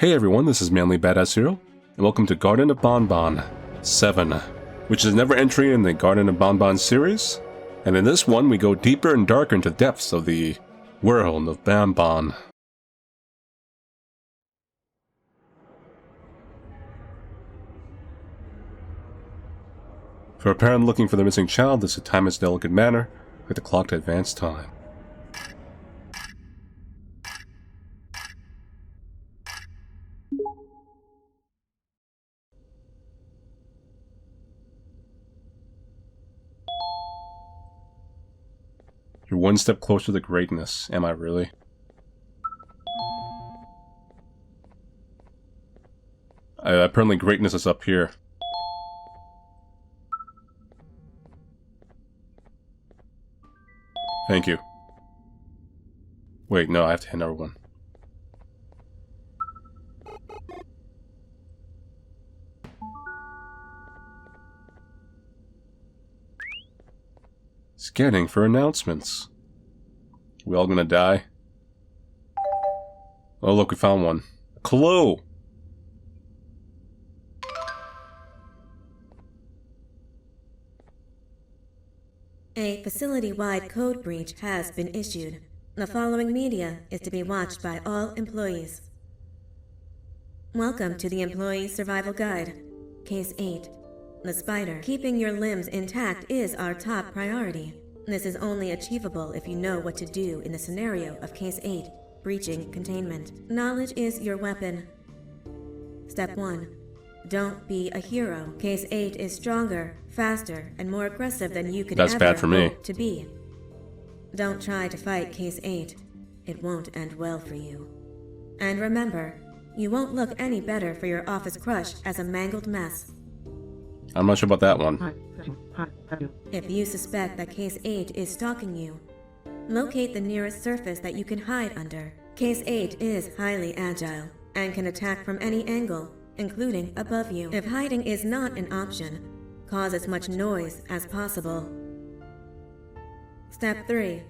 Hey everyone, this is Manly Badass Hero, and welcome to Garten of Banban 7, which is another entry in the Garten of Banban series, and in this one we go deeper and darker into the depths of the world of Banban. For a parent looking for their missing child, this is a timeless, delicate manner, like the clock to advance time. You're one step closer to greatness, am I really? Apparently greatness is up here. Thank you. Wait, no, I have to hit another one. Scanning for announcements. We all gonna die? Oh look, we found one. A clue! A facility-wide code breach has been issued. The following media is to be watched by all employees. Welcome to the Employee Survival Guide. Case 8. The spider. Keeping your limbs intact is our top priority. This is only achievable if you know what to do in the scenario of Case 8, breaching containment. Knowledge is your weapon. Step 1. Don't be a hero. Case 8 is stronger, faster, and more aggressive than you could That's ever bad for me. hope to be. Don't try to fight Case 8. It won't end well for you. And remember, you won't look any better for your office crush as a mangled mess. I'm not sure about that one. If you suspect that Case 8 is stalking you, locate the nearest surface that you can hide under. Case 8 is highly agile and can attack from any angle, including above you. If hiding is not an option, cause as much noise as possible. Step 3.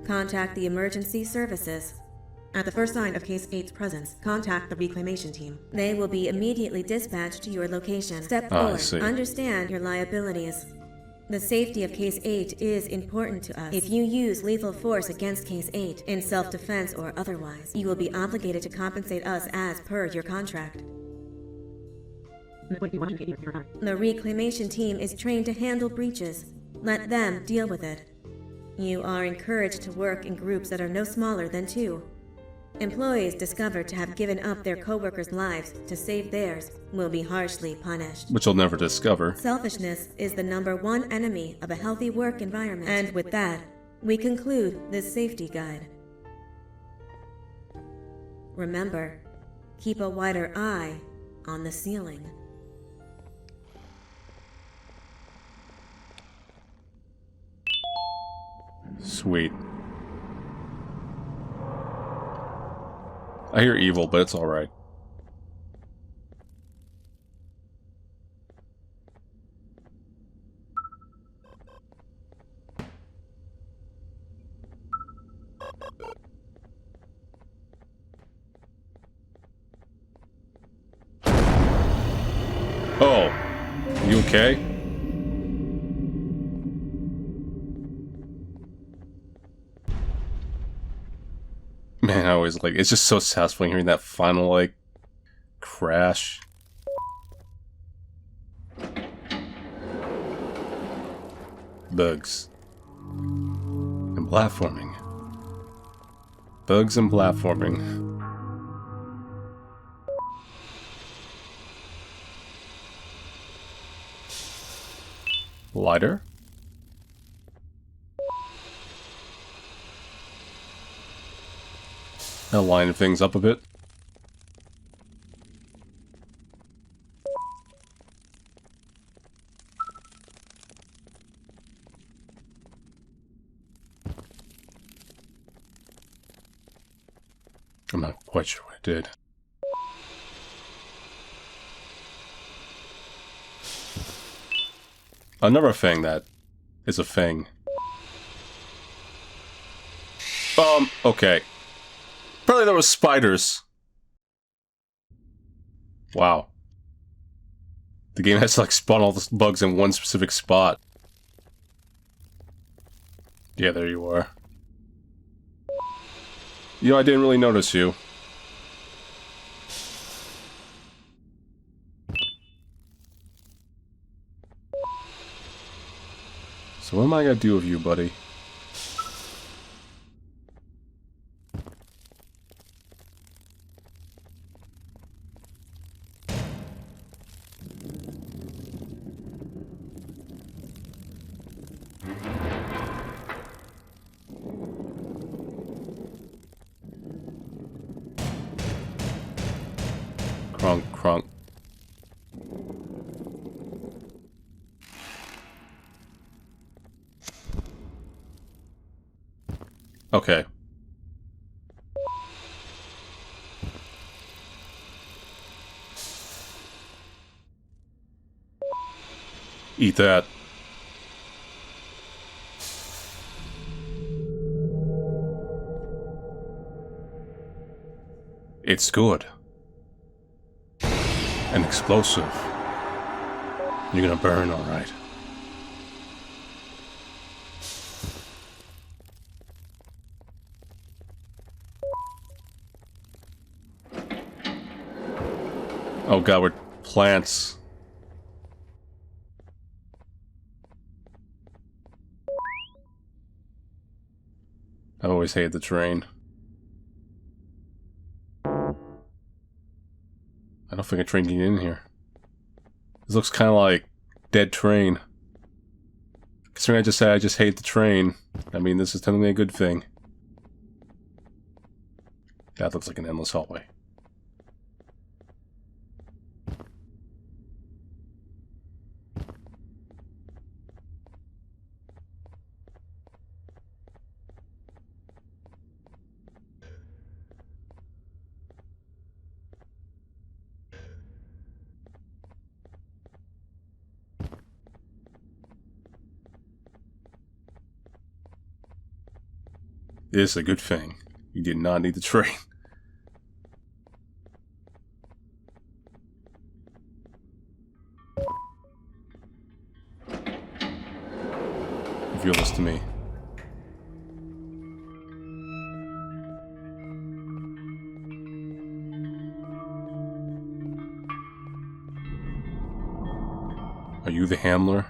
Contact the emergency services. At the first sign of Case 8's presence, contact the reclamation team. They will be immediately dispatched to your location. Step 4. Understand your liabilities. The safety of Case 8 is important to us. If you use lethal force against Case 8, in self-defense or otherwise, you will be obligated to compensate us as per your contract. The reclamation team is trained to handle breaches. Let them deal with it. You are encouraged to work in groups that are no smaller than 2. Employees discovered to have given up their co-workers' lives to save theirs will be harshly punished. Which you'll never discover. Selfishness is the #1 enemy of a healthy work environment. And with that, we conclude this safety guide. Remember, keep a wider eye on the ceiling. Sweet. I hear evil, but it's alright. Oh, you okay? Man, I always it's just so satisfying hearing that final, crash. Bugs. And platforming. Bugs and platforming. Lighter? I'll line things up a bit. I'm not quite sure what I did. Another thing that is a thing. Okay. Apparently there was spiders. Wow. The game has to, like, spawn all the bugs in one specific spot. Yeah, there you are. You know, I didn't really notice you. So what am I gonna do with you, buddy? Crunk, crunk. Okay. Eat that. It's good. And explosive. You're gonna burn, alright. Oh god, we're plants. I always hated the train. I don't think a train can get in here. This looks kind of like dead train. Considering I just said I just hate the train, I mean this is technically a good thing. That looks like an endless hallway. This is a good thing. You did not need the train. Reveal this to me. Are you the handler?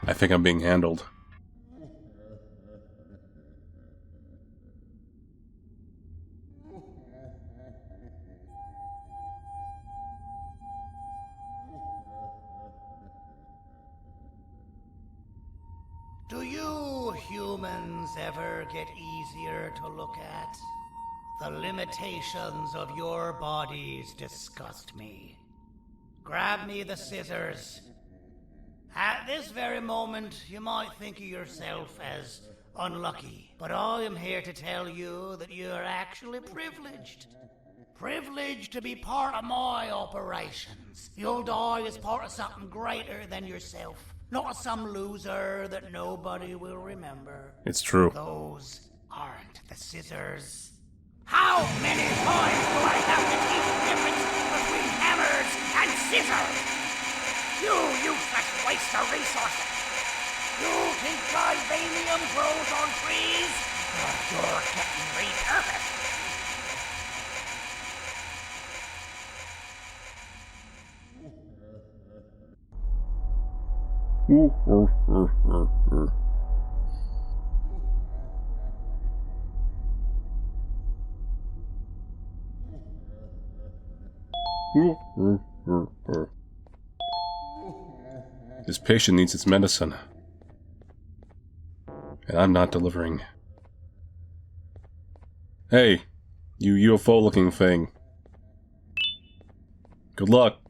I think I'm being handled. Do you humans ever get easier to look at? The limitations of your bodies disgust me. Grab me the scissors. At this very moment, you might think of yourself as unlucky, but I am here to tell you that you are actually privileged. Privileged to be part of my operations. You'll die as part of something greater than yourself, not as some loser that nobody will remember. It's true. Those aren't the scissors. How many times do I have to teach the difference between hammers and scissors? You useless waste of resources! You think vibranium grows on trees? You're getting repurposed! This patient needs its medicine. And I'm not delivering. Hey, you UFO-looking thing. Good luck.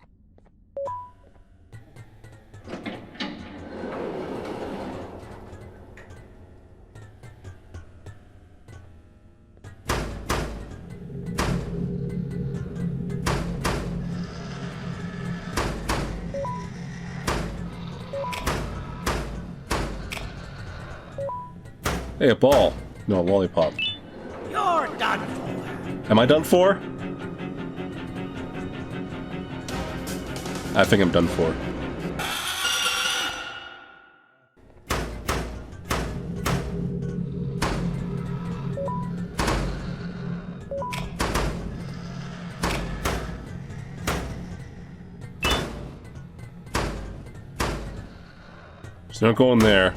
Hey, a ball. No, a lollipop. You're done for. Am I done for? I think I'm done for. So don't go in there.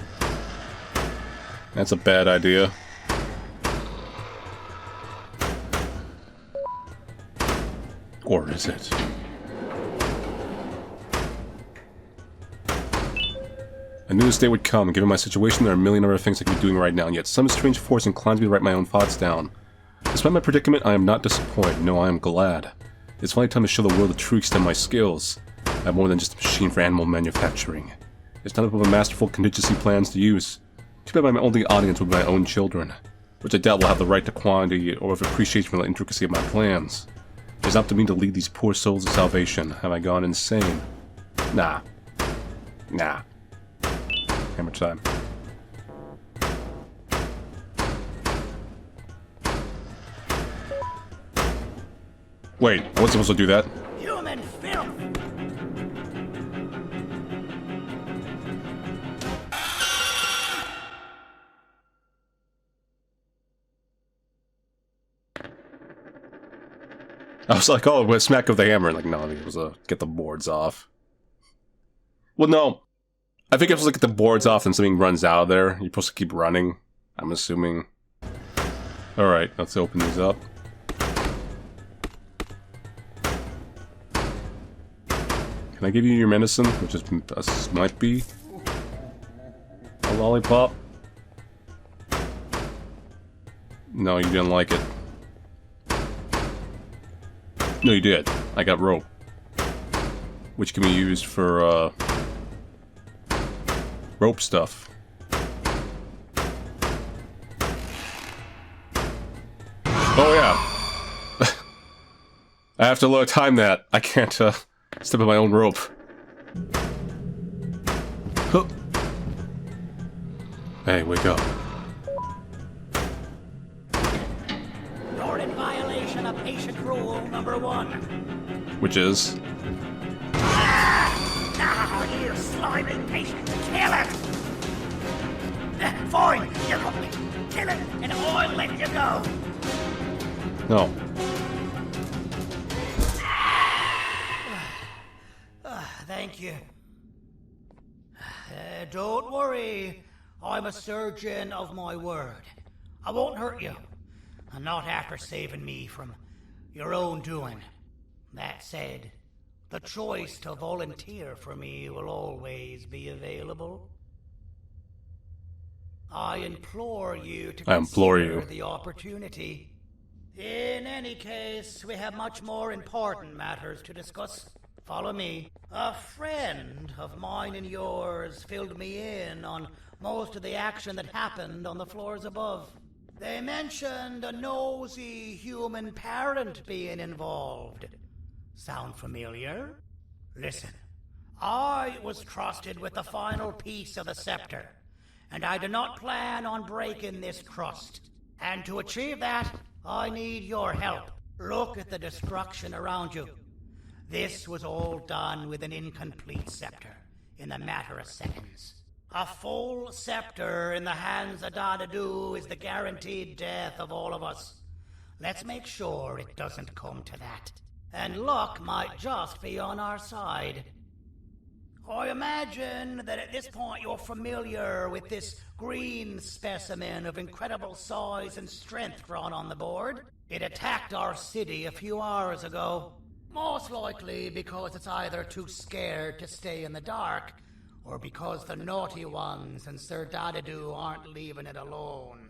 That's a bad idea. Or is it? I knew this day would come. Given my situation, there are a million other things I could be doing right now, and yet some strange force inclines me to write my own thoughts down. Despite my predicament, I am not disappointed. No, I am glad. It's finally time to show the world the true extent of my skills. I have more than just a machine for animal manufacturing. It's time to put masterful contingency plans to use. Too bad my only audience will be my own children, which I doubt will have the right to quantity or of appreciation for the intricacy of my plans. It's up to me to lead these poor souls to salvation. Have I gone insane? Nah. Nah. Hammer time. Wait, I wasn't supposed to do that. Human filth! I was like, oh, a smack of the hammer. Like, no, it was a get the boards off. Well, no. I think if it's like get the boards off and something runs out of there, you're supposed to keep running. I'm assuming. Alright, let's open these up. Can I give you your medicine? Which is, might be a lollipop? No, you didn't like it. No, you did. I got rope. Which can be used for, rope stuff. Oh, yeah. I have to time that. I can't, step on my own rope. Huh. Hey, wake up. You're in violation of patient rule number 1. Which is? Now, you slimy patient, kill it! Fine, you got me. Kill it, and I'll let you go. No. Thank you. Don't worry. I'm a surgeon of my word. I won't hurt you. And not after saving me from your own doing. That said, the choice to volunteer for me will always be available. I implore you to consider the opportunity. In any case, we have much more important matters to discuss. Follow me. A friend of mine and yours filled me in on most of the action that happened on the floors above. They mentioned a nosy human parent being involved. Sound familiar? Listen, I was trusted with the final piece of the scepter, and I do not plan on breaking this trust. And to achieve that, I need your help. Look at the destruction around you. This was all done with an incomplete scepter, in a matter of seconds. A full scepter in the hands of Dadadoo is the guaranteed death of all of us. Let's make sure it doesn't come to that. And luck might just be on our side. I imagine that at this point you're familiar with this green specimen of incredible size and strength drawn on the board. It attacked our city a few hours ago. Most likely because it's either too scared to stay in the dark, or because the naughty ones and Sir Dadadoo aren't leaving it alone.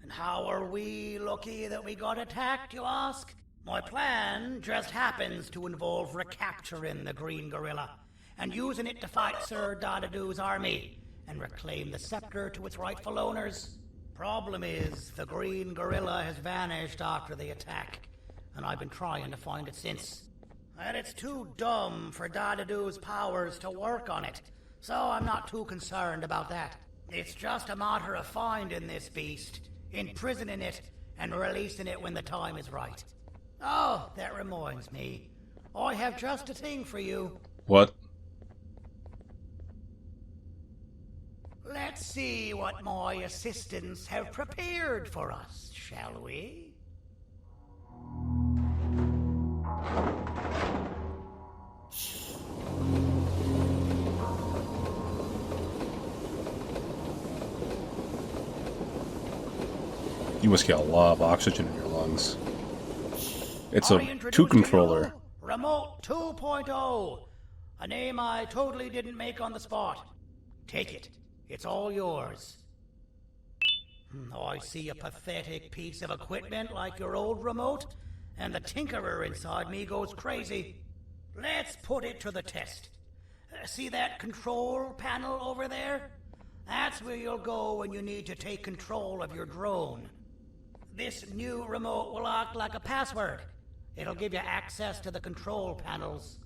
And how are we lucky that we got attacked, you ask? My plan just happens to involve recapturing the green gorilla, and using it to fight Sir Dadadoo's army, and reclaim the scepter to its rightful owners. Problem is, the green gorilla has vanished after the attack, and I've been trying to find it since. And it's too dumb for Dadadoo's powers to work on it, so I'm not too concerned about that. It's just a matter of finding this beast, imprisoning it, and releasing it when the time is right. Oh, that reminds me. I have just a thing for you. What? Let's see what my assistants have prepared for us, shall we? You must get a lot of oxygen in your lungs. It's a 2-controller. Remote 2.0. A name I totally didn't make on the spot. Take it. It's all yours. I see a pathetic piece of equipment like your old remote, and the tinkerer inside me goes crazy. Let's put it to the test. See that control panel over there? That's where you'll go when you need to take control of your drone. This new remote will act like a password. It'll give you access to the control panels.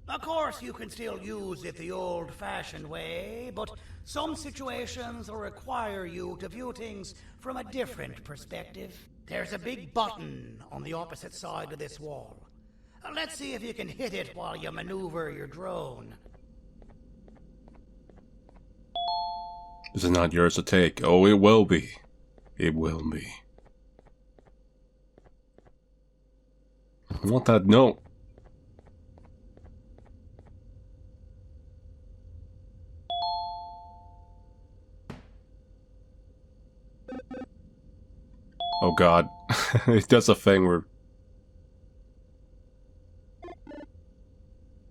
Of course, you can still use it the old-fashioned way, but some situations will require you to view things from a different perspective. There's a big button on the opposite side of this wall. Let's see if you can hit it while you maneuver your drone. This is not yours to take. Oh, it will be. It will be. I want that note. Oh god. It does a thing where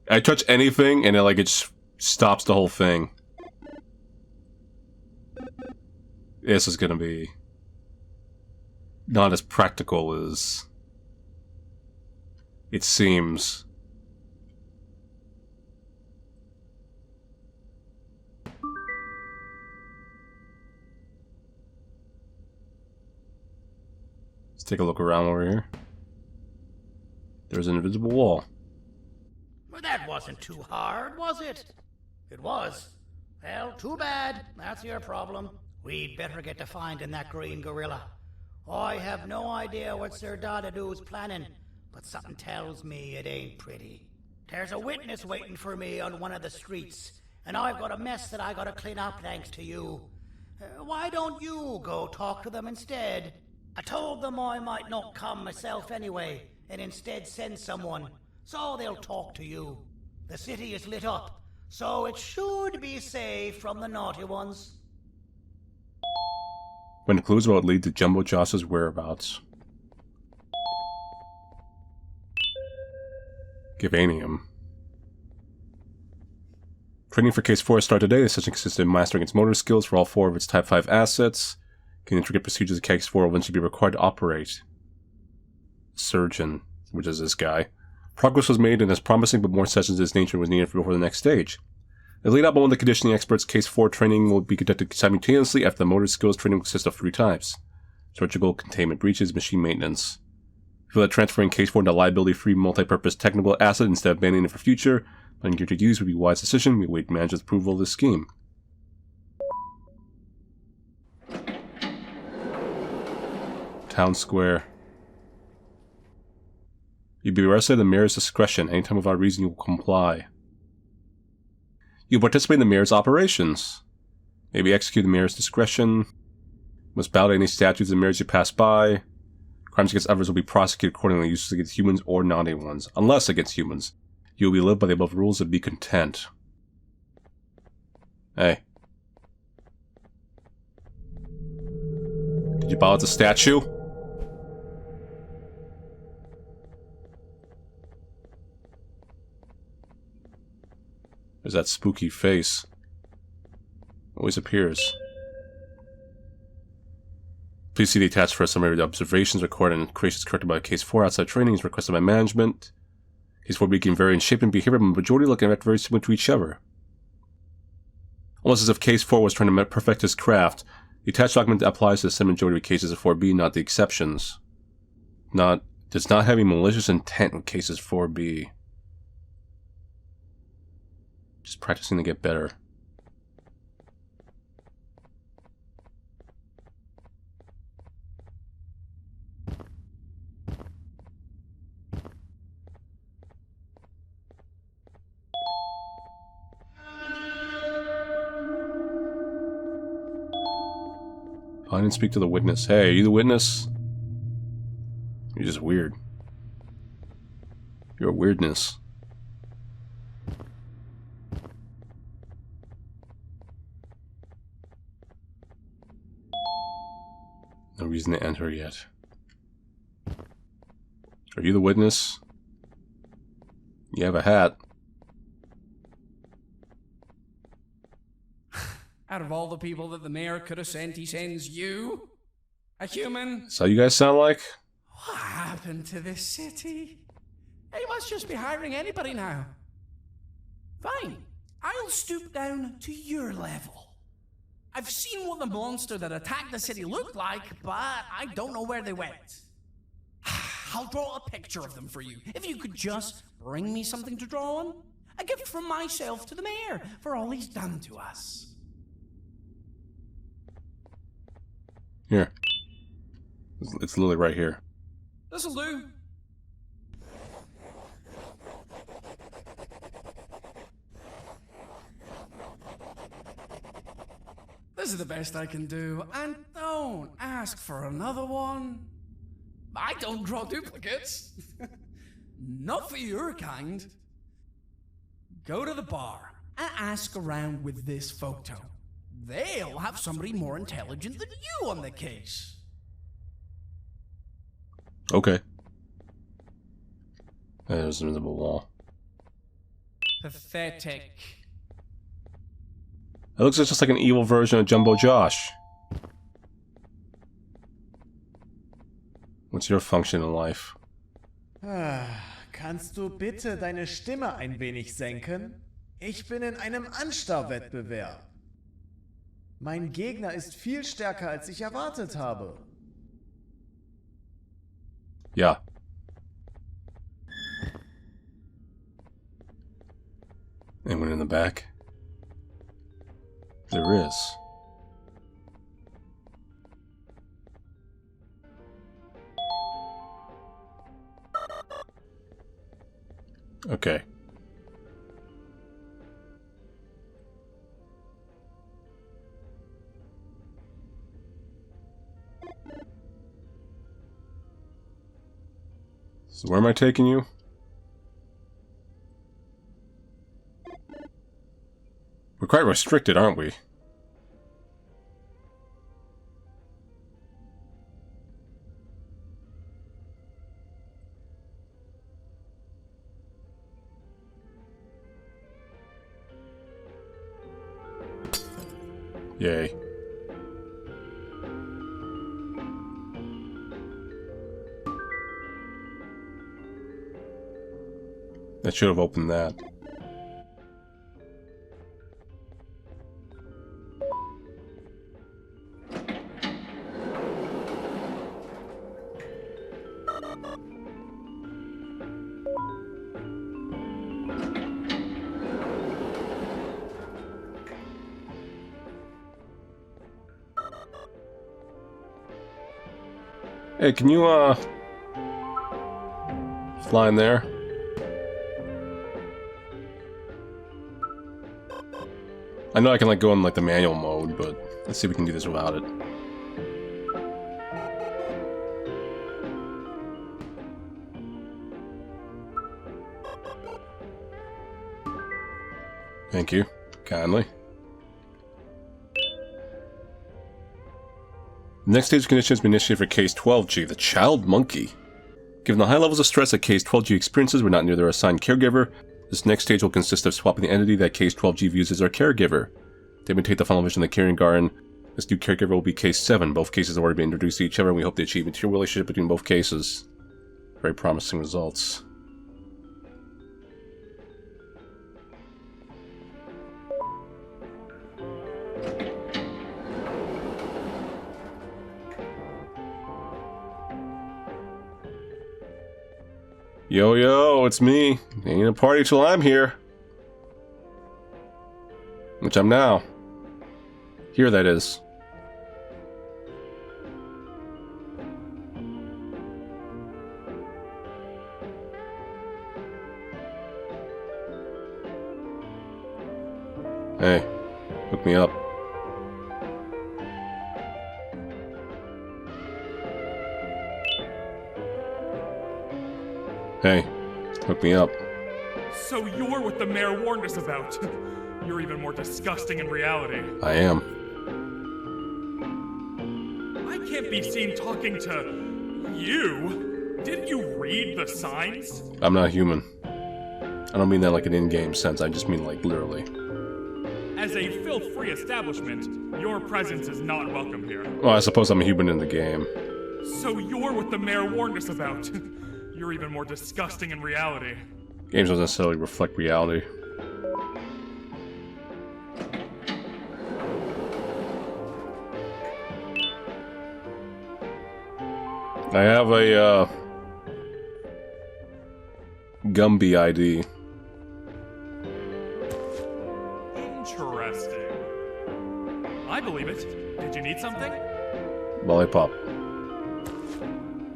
I touch anything and it just stops the whole thing. This is gonna be not as practical as it seems. Let's take a look around over here. There's an invisible wall. Well, that wasn't too hard, was it? It was. Well, too bad. That's your problem. We'd better get to finding that green gorilla. I have no idea what Sir Dadadoo's planning, but something tells me it ain't pretty. There's a witness waiting for me on one of the streets, and I've got a mess that I gotta clean up thanks to you. Why don't you go talk to them instead? I told them I might not come myself anyway, and instead send someone, so they'll talk to you. The city is lit up, so it should be safe from the naughty ones. When clues will lead to Jumbo Joss's whereabouts. Givanium. Training for Case 4 start today. The session consists of mastering its motor skills for all 4 of its Type 5 assets. The intricate procedures of Case 4 will eventually be required to operate. Surgeon, which is this guy. Progress was made, and as promising, but more sessions of this nature was needed before the next stage. As laid out by one of the conditioning experts, Case 4 training will be conducted simultaneously after the motor skills training will consist of 3 types. Surgical, containment breaches, machine maintenance. We feel that transferring Case 4 into a liability-free, multi-purpose technical asset instead of abandoning it for future, unguaranteed use would be a wise decision. We await management's approval of this scheme. Town Square. You'll be arrested at the mayor's discretion. Anytime without reason, you will comply. You participate in the mayor's operations. Maybe execute the mayor's discretion. Must bow to any statutes of the mayors you pass by. Crimes against others will be prosecuted accordingly, usually against humans or naughty ones. Unless against humans. You will be lived by the above rules and be content. Hey. Did you bow at the statue? There's that spooky face. Always appears. Please see the attached for a summary of the observations recorded and creations corrected by Case 4 outside training is requested by management. Case 4 became vary in shape and behavior, but the majority looking at very similar to each other. Almost as if Case 4 was trying to perfect his craft, the attached document applies to the same majority of cases of 4B, not the exceptions. Does not have a malicious intent with cases 4B. Just practicing to get better. Find and speak to the witness. Hey, are you the witness? You're just weird. You're a weirdness. No reason to enter yet. Are you the witness? You have a hat. Out of all the people that the mayor could have sent, he sends you? A human? That's how you guys sound like? What happened to this city? He must just be hiring anybody now. Fine. I'll stoop down to your level. I've seen what the monster that attacked the city looked like, but I don't know where they went. I'll draw a picture of them for you. If you could just bring me something to draw on. A gift from myself to the mayor for all he's done to us. Here. It's literally right here. This'll do. This is the best I can do, and don't ask for another one. I don't draw duplicates. Not for your kind. Go to the bar and ask around with this photo. They'll have somebody more intelligent than you on the case. Okay. There's an invisible wall. Pathetic. It looks just like an evil version of Jumbo Josh. What's your function in life? Kannst du bitte deine Stimme ein wenig senken? Ich bin in einem Anstarrwettbewerb. Mein Gegner ist viel stärker, als ich erwartet habe. Ja. Anyone in the back? There is. Okay. So where am I taking you? We're quite restricted, aren't we? Yay. That should have opened that. Hey, can you, fly in there? I know I can, like, go in, like, the manual mode, but let's see if we can do this without it. Thank you. Kindly. The next stage of condition has been initiated for Case 12G, the child monkey. Given the high levels of stress that Case 12G experiences, we're not near their assigned caregiver. This next stage will consist of swapping the entity that Case 12G views as their caregiver. They may take the final vision of the carrying garden. This new caregiver will be Case 7. Both cases have already been introduced to each other, and we hope to achieve a material relationship between both cases. Very promising results. Yo, yo, it's me. Ain't a party till I'm here. Which I'm now. Here, that is. Hey, hook me up. Hey, hook me up. So you're what the mayor warned us about. You're even more disgusting in reality. I am. I can't be seen talking to you. Didn't you read the signs? I'm not human. I don't mean that like an in-game sense, I just mean like literally. As a filth-free establishment, your presence is not welcome here. Well, I suppose I'm a human in the game. So you're what the mayor warned us about. You're even more disgusting in reality. Games don't necessarily reflect reality. I have a, Gumby ID. Interesting. I believe it. Did you need something? Lollipop.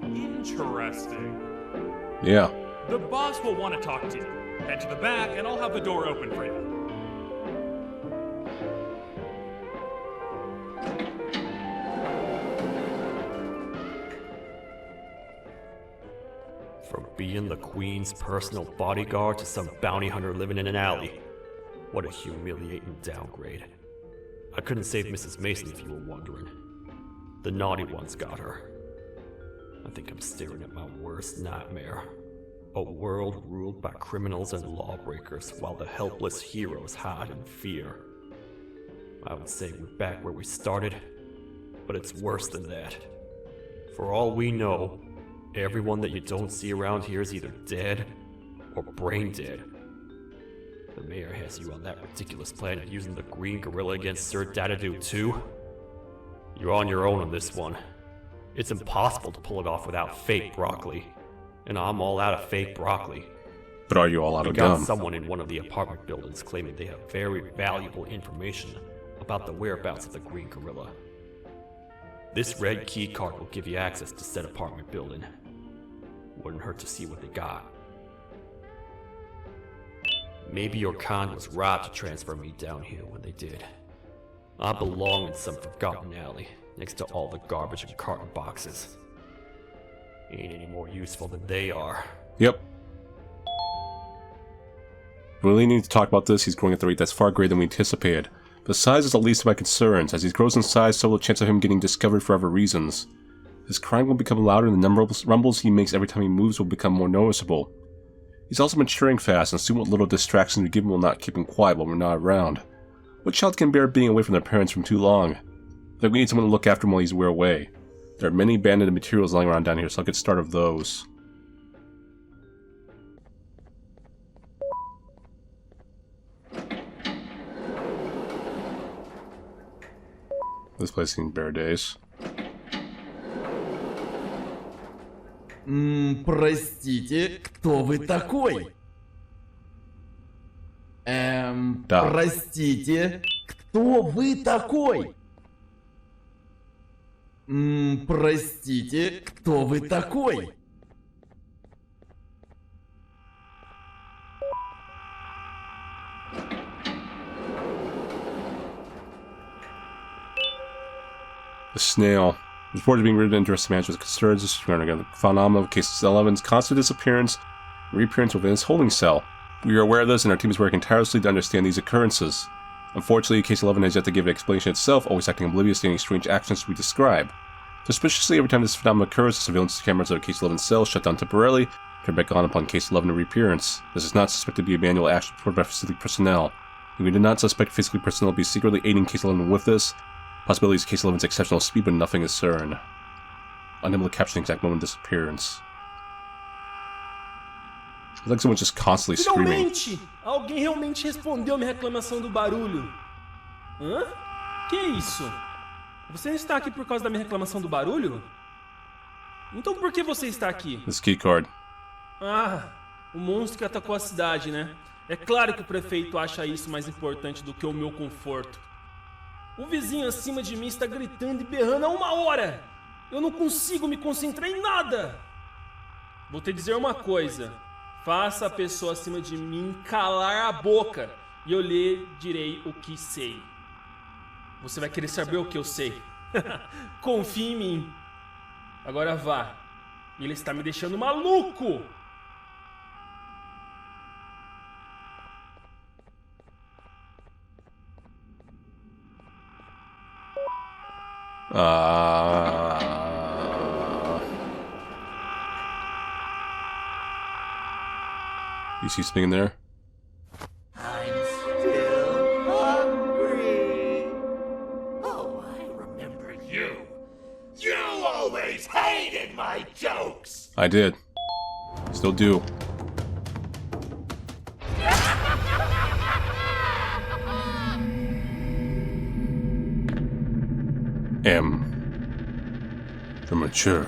Interesting. Yeah. The boss will want to talk to you. Head to the back and I'll have the door open for you. From being the Queen's personal bodyguard to some bounty hunter living in an alley. What a humiliating downgrade. I couldn't save Mrs. Mason if you were wondering. The naughty ones got her. I think I'm staring at my worst nightmare. A world ruled by criminals and lawbreakers while the helpless heroes hide in fear. I would say we're back where we started, but it's worse than that. For all we know, everyone that you don't see around here is either dead or brain dead. The mayor has you on that ridiculous plan of using the green gorilla against Sir Dadadoo too? You're on your own on this one. It's impossible to pull it off without fake broccoli. And I'm all out of fake broccoli. But are you all out We of got gum? someone in one of the apartment buildings claiming they have very valuable information about the whereabouts of the green gorilla. This red key card will give you access to said apartment building. Wouldn't hurt to see what they got. Maybe your kind was right to transfer me down here when they did. I belong in some forgotten alley, next to all the garbage and carton boxes. Ain't any more useful than they are. Yep. We really need to talk about this. He's growing at the rate that's far greater than we anticipated. But size is the least of my concerns. As he grows in size, so will the chance of him getting discovered for other reasons. His crying will become louder and the number of rumbles he makes every time he moves will become more noticeable. He's also maturing fast, and soon what little distractions we give him will not keep him quiet while we're not around. What child can bear being away from their parents for too long? I think we need someone to look after him while he's away. There are many abandoned materials lying around down here, so I'll get started with those. This place seems bare days. Простите, кто вы такой? Да. Простите, кто вы такой? Простите, кто вы такой? The snail. The report of being rid of interest management concerns us regarding the phenomenon of case 11's constant disappearance and reappearance within its holding cell. We are aware of this, and our team is working tirelessly to understand these occurrences. Unfortunately, Case 11 has yet to give an explanation itself, always acting oblivious to any strange actions we describe. Suspiciously, every time this phenomenon occurs, the surveillance cameras of Case 11 cell shut down temporarily, turn back on upon Case 11 reappearance. This is not suspected to be a manual action reported by facility personnel. And we do not suspect facility personnel to be secretly aiding Case 11 with this. Possibility is Case 11's exceptional speed, but nothing is certain. Unable to capture the exact moment of disappearance. It's like someone's just constantly screaming. Finalmente! Alguém realmente respondeu minha reclamação do barulho. Hã? Que isso? Você não está aqui por causa da minha reclamação do barulho? Então por que você está aqui? This keycard. Ah, o monstro que atacou a cidade, né? É claro que o prefeito acha isso mais importante do que o meu conforto. O vizinho acima de mim está gritando e berrando há 1 hora! Eu não consigo me concentrar em nada! Vou te dizer uma coisa. Faça a pessoa acima de mim calar a boca e eu lhe direi o que sei. Você vai querer saber o que eu sei. Confie em mim. Agora vá. Ele está me deixando maluco! You see something in there? I'm still hungry. Oh, I remember you. You always hated my jokes. I did. Still do. M. For mature.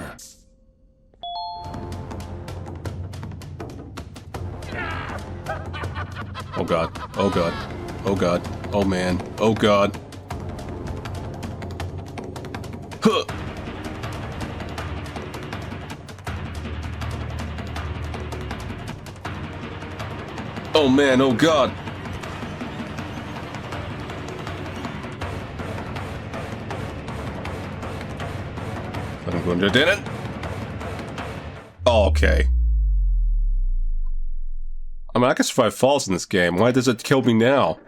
Oh god. Oh god. Oh god. Oh man. Oh god. Huh. Oh man. Oh god. I'm going to did it. Oh, okay. I mean, I can survive falls in this game. Why does it kill me now?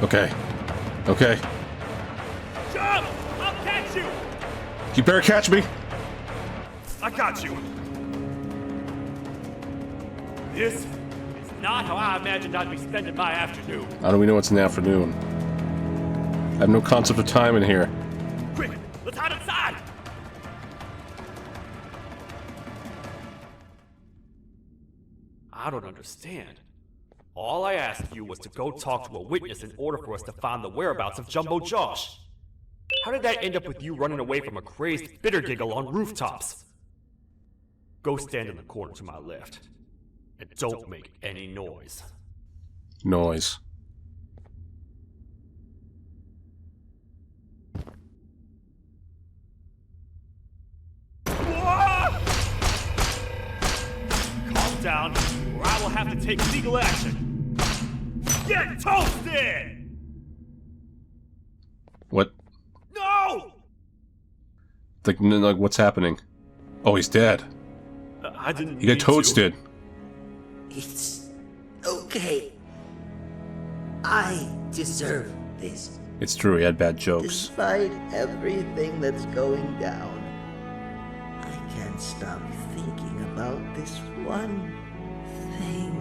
Okay. Okay. Jump! I'll catch you! You better catch me! I got you. This is not how I imagined I'd be spending my afternoon. How do we know it's in the afternoon? I have no concept of time in here. Quick, let's hide inside! I don't understand. All I asked you was to go talk to a witness in order for us to find the whereabouts of Jumbo Josh. How did that end up with you running away from a crazed Bittergiggle on rooftops? Go stand in the corner to my left. And don't make any noise. Noise. Calm down, or I will have to take legal action. Get toasted! What? No! Like, what's happening? Oh, he's dead. I didn't. He got mean to. toasted. It's okay. I deserve this. It's true, he had bad jokes. Despite everything that's going down, I can't stop thinking about this one thing.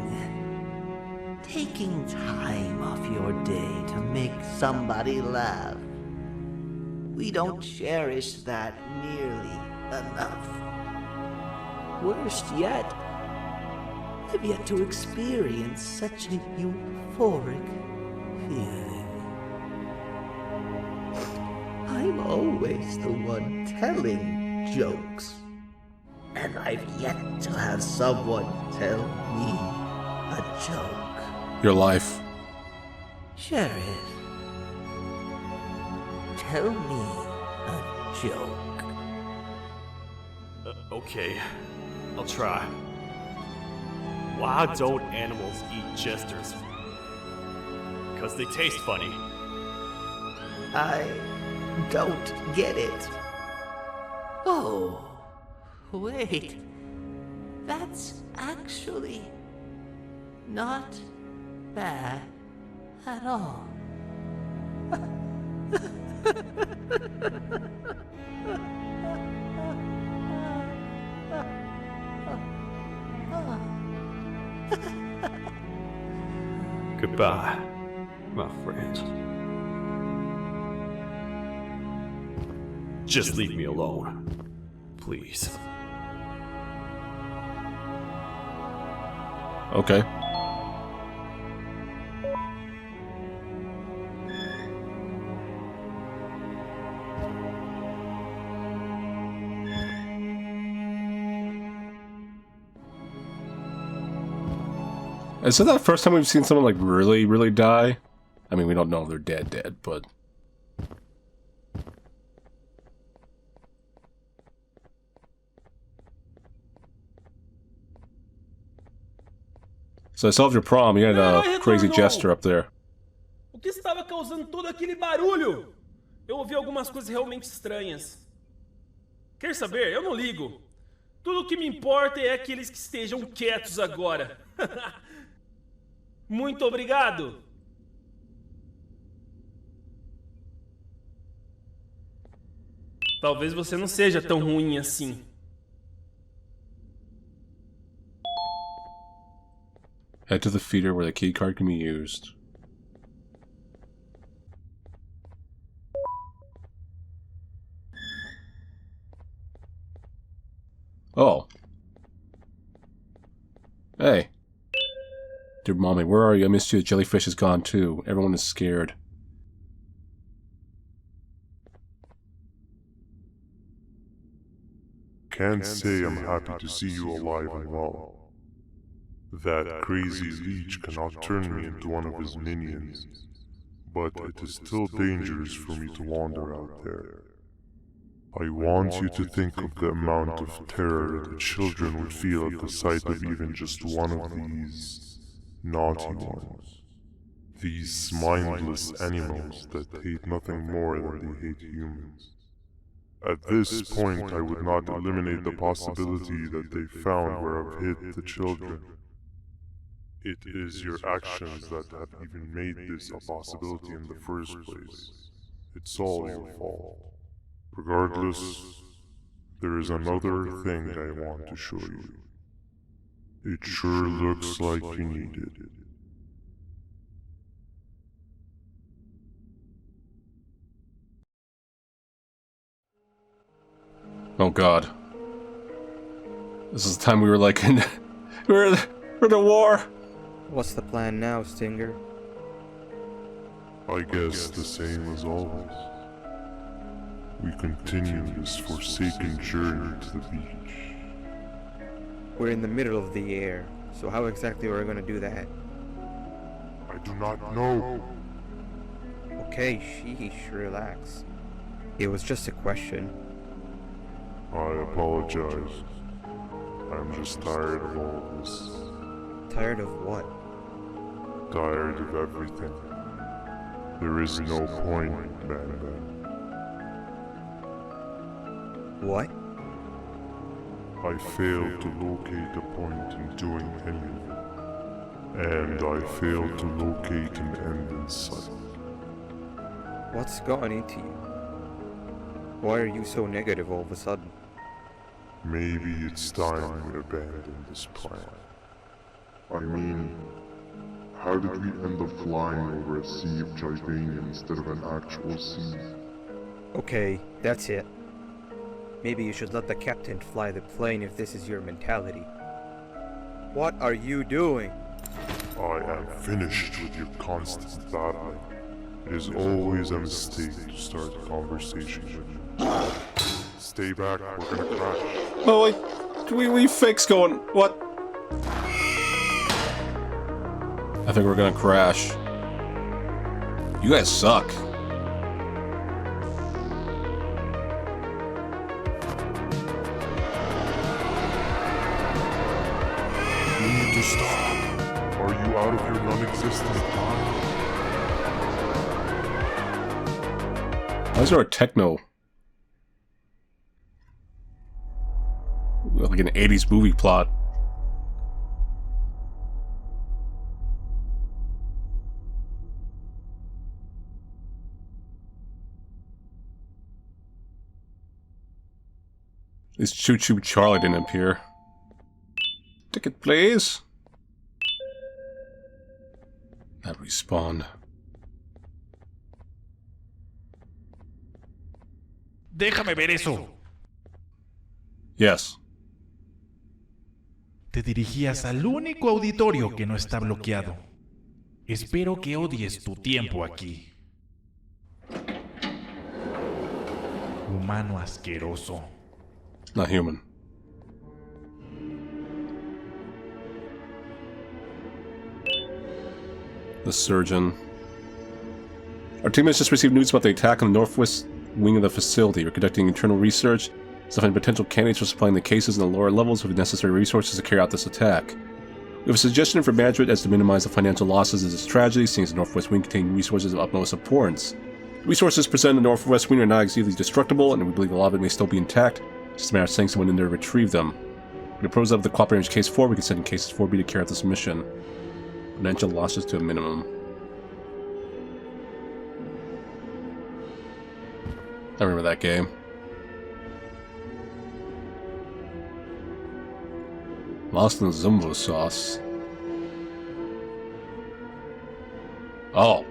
Taking time off your day to make somebody laugh. We don't cherish that nearly enough. Worst yet, I've yet to experience such a euphoric feeling. I'm always the one telling jokes, and I've yet to have someone tell me a joke. Your life. Sheriff, tell me a joke. Okay, I'll try. Why don't animals eat jesters? Because they taste funny. I don't get it. Oh, wait. That's actually not bad at all. Goodbye, my friend. Just leave me alone, please. Okay. Is that the first time we've seen someone, like, really, really die? I mean, we don't know if they're dead, but... So I solved your problem. You had a crazy jester up there. O que estava causando todo aquele barulho? Eu ouvi algumas coisas realmente estranhas. Quer saber? Eu não ligo. Tudo o que me importa é aqueles que estejam quietos agora. Muito obrigado. Talvez você não seja tão ruim assim. Head to the feeder where the key card can be used. Oh. Hey. Dear mommy, where are you? I missed you. The jellyfish is gone too. Everyone is scared. Can't say I'm happy to see you alive and well. That crazy leech cannot turn me into one of his minions, but it is still dangerous for me to wander out there. I want you to think of the amount of terror the children would feel at the sight of even just one of these naughty ones. These mindless animals that hate nothing more than they hate humans. At this point, I would not eliminate the possibility that they found where I've hid the children. It is your actions that have even made this a possibility in the first place. It's all your fault. Regardless, there is another thing I want to show you. It sure looks like you need it. Oh god. This is the time we were like in we're in a war. What's the plan now, Stinger? I guess the same as always. We continue this forsaken journey to the beach. We're in the middle of the air, so how exactly are we going to do that? I do not know. Okay, sheesh, relax. It was just a question. I apologize. I'm just tired of all this. Tired of what? Tired of everything. There is no point, Banban. What? I failed to locate a point in doing anything. And I failed to locate an end in sight. What's gotten into you? Why are you so negative all of a sudden? Maybe it's time we abandon this plan. I mean, how did we end up flying over a sea of Jivania instead of an actual sea? Okay, that's it. Maybe you should let the captain fly the plane if this is your mentality. What are you doing? I am finished with your constant battling. It is always a mistake to start a conversation with you. Stay back, we're gonna crash. Oh wait, we fix going, what? I think we're gonna crash. You guys suck. You need to stop. Are you out of your non-existent mind? Why is there a techno? Like an 80s movie plot. This Choo Choo Charlie didn't appear. Ticket, please. That respawned. Déjame ver eso. Yes. Te dirigías al único auditorio que no está bloqueado. Espero que odies tu tiempo aquí. Humano asqueroso. Not human. The surgeon. Our team has just received news about the attack on the northwest wing of the facility. We're conducting internal research, identifying potential candidates for supplying the cases in the lower levels with the necessary resources to carry out this attack. We have a suggestion for management as to minimize the financial losses of this tragedy, since the Northwest Wing contains resources of utmost importance. The resources presented in the Northwest Wing are not easily destructible, and we believe a lot of it may still be intact. It's just a matter of sending someone in there to retrieve them. With the pros of the cooperating Case 4, we can send in Cases 4B to carry out this mission. Financial losses to a minimum. I remember that game. Lost in the Zumbo sauce. Oh.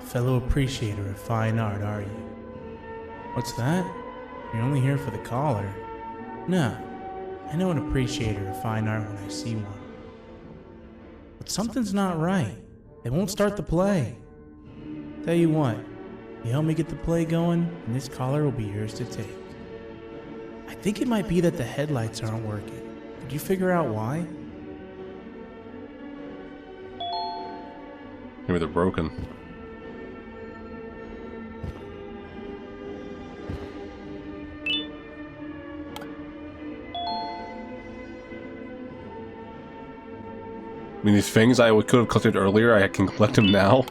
Fellow appreciator of fine art, are you? What's that? You're only here for the collar. No, I know an appreciator of fine art when I see one. But something's not right. They won't start the play. Tell you what, you help me get the play going, and this collar will be yours to take. I think it might be that the headlights aren't working. Could you figure out why? Maybe they're broken. I mean, these things I could have collected earlier, I can collect them now.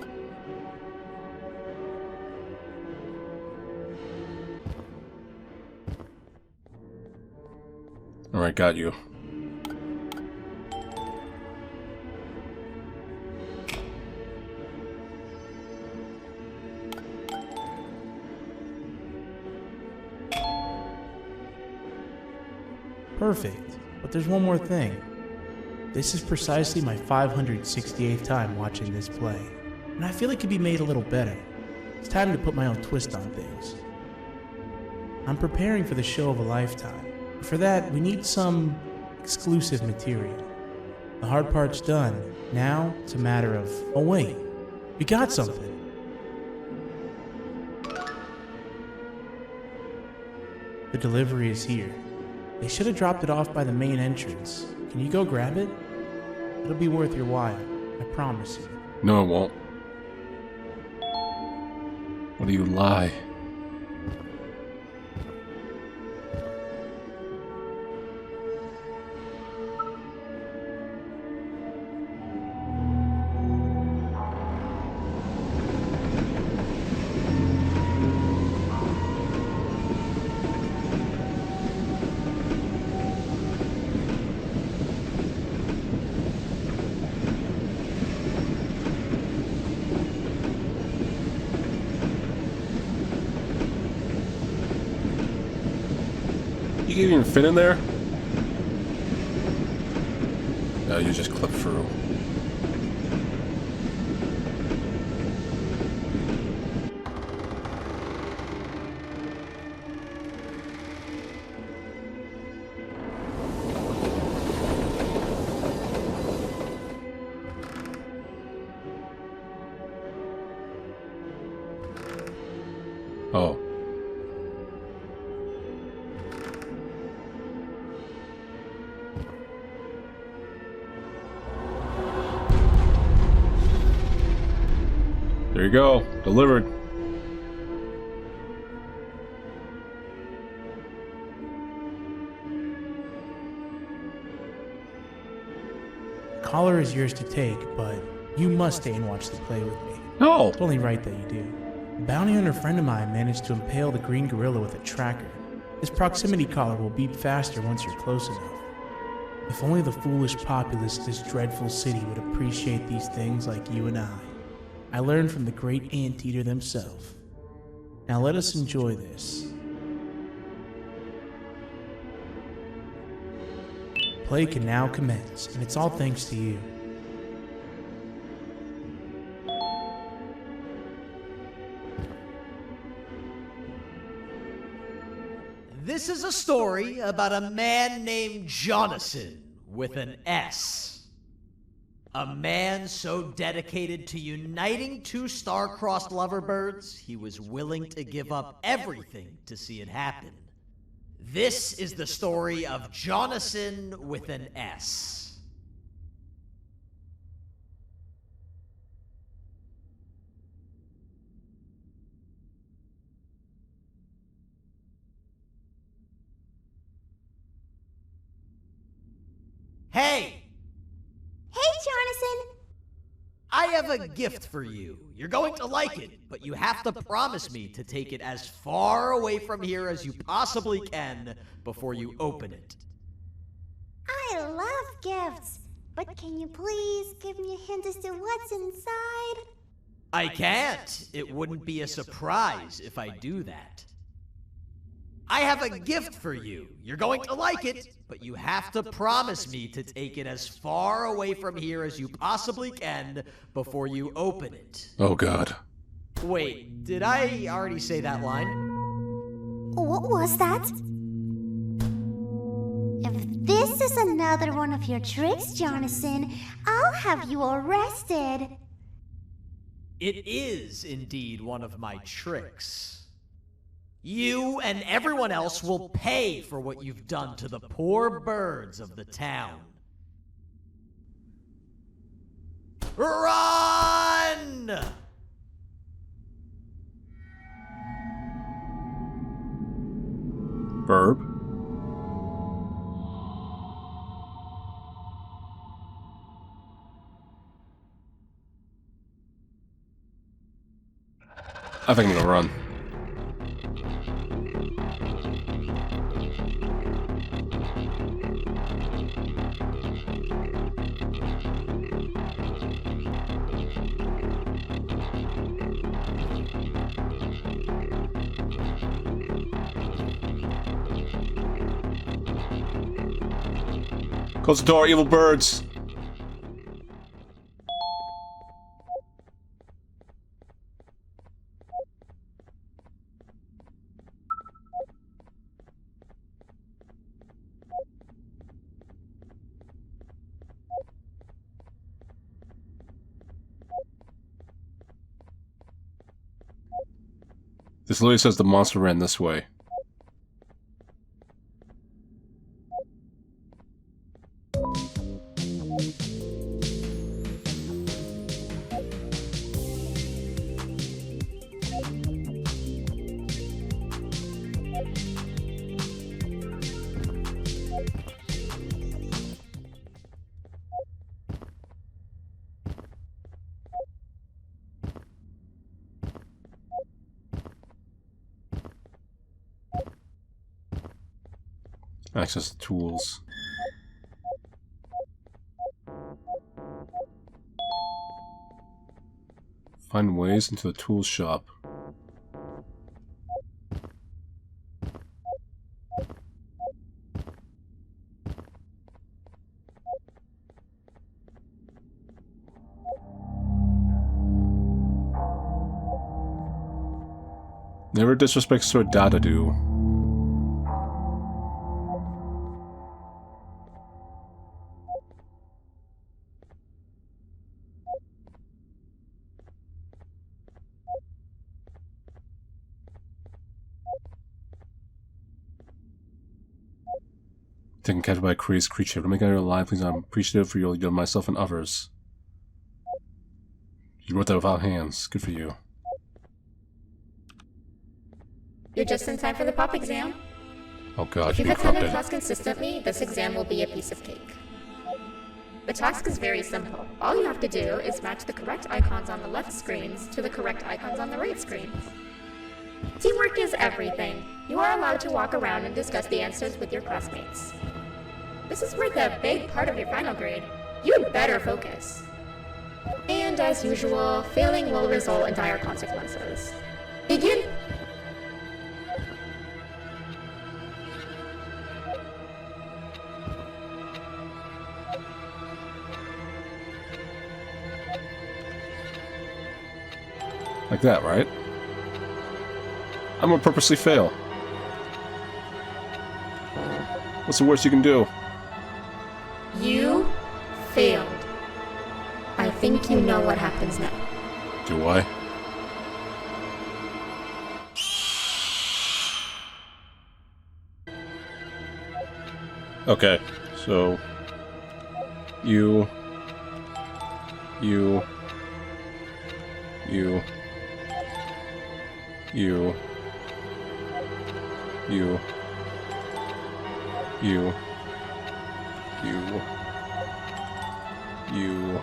Alright, got you. Perfect. But there's one more thing. This is precisely my 568th time watching this play, and I feel it could be made a little better. It's time to put my own twist on things. I'm preparing for the show of a lifetime. For that, we need some exclusive material. The hard part's done. Now, it's a matter of, oh wait, we got something. The delivery is here. They should have dropped it off by the main entrance. Can you go grab it? It'll be worth your while, I promise you. No, it won't. What do you lie? You can't even fit in there? No, you just clip through. Oh. There you go. Delivered. The collar is yours to take, but you must stay and watch the play with me. No! It's only right that you do. A bounty hunter friend of mine managed to impale the green gorilla with a tracker. This proximity collar will beep faster once you're close enough. If only the foolish populace of this dreadful city would appreciate these things like you and I learned from the great anteater themselves. Now let us enjoy this. Play can now commence, and it's all thanks to you. This is a story about a man named Jonathan with an S. A man so dedicated to uniting two star-crossed loverbirds, he was willing to give up everything to see it happen. This is the story of Jonathan with an S. Hey! Hey, Jonathan! I have a gift for you. You're going to like it, but you have to promise me to take it as far away from here as you possibly can before you open it. I love gifts, but can you please give me a hint as to what's inside? I can't. It wouldn't be a surprise if I do that. I have a gift for you. You're going to like it, but you have to promise me to take it as far away from here as you possibly can before you open it. Oh god. Wait, did I already say that line? What was that? If this is another one of your tricks, Jonathan, I'll have you arrested. It is indeed one of my tricks. You and everyone else will pay for what you've done to the poor birds of the town. Run! Verb. I think I'm gonna run. Close the door, evil birds! This literally says the monster ran this way. Access to tools. Find ways into the tool shop. Never disrespect Sir Dadadoo. Taken captive by a crazed creature. To make it alive, please, I'm appreciative for your myself and others. You wrote that without hands. Good for you. You're just in time for the pop exam. Oh god, if you you attend corrupted. a class consistently, this exam will be a piece of cake. The task is very simple. All you have to do is match the correct icons on the left screens to the correct icons on the right screens. Teamwork is everything. You are allowed to walk around and discuss the answers with your classmates. This is worth a big part of your final grade. You'd better focus. And as usual, failing will result in dire consequences. Begin! Like that, right? I'm gonna purposely fail. What's the worst you can do? You failed. I think you know what happens now. Do I? Okay, so... You... You... You... You... You... You... You... You.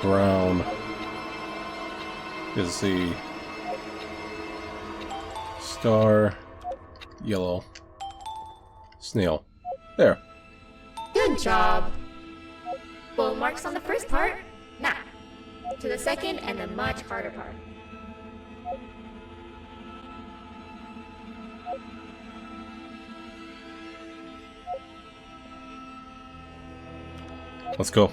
Brown is the star. Yellow. Snail. There. Good job. Full marks on the first part. Now, to the second and the much harder part. Let's go.